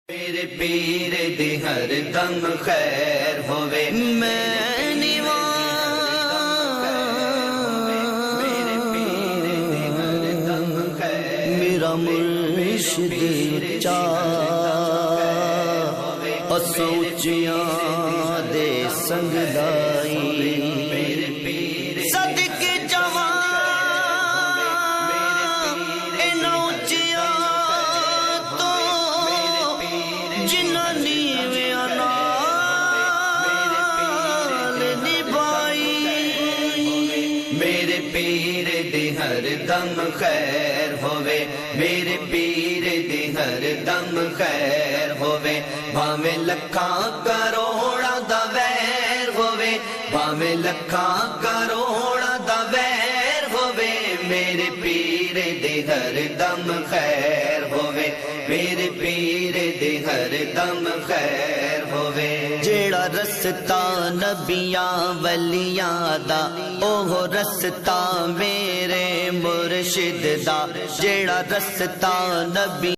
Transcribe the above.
میرے پیر دی ہر دم خیر ہوے میں میرا مرشد چاہ سوچیاں دے سنگ لائی صدقے جوان نوچیاں تو جنہ نیویاں نال نبھائی میرے پیر دی ہر دم خیر ہوے میرے پیر دی ہر دم خیر ہوے بھاویں لکھاں کروڑاں دا ویر ہوے بھاویں لکھاں کروڑاں دا ویر ہوے میرے پیر دی ہر دم خیر ہوے میرے پیر دی ہر دم خیر ہوے جیڑا رستہ نبیاں ولیاں دا اوہ رستہ میرے مرشد دا جیڑا رستہ نبی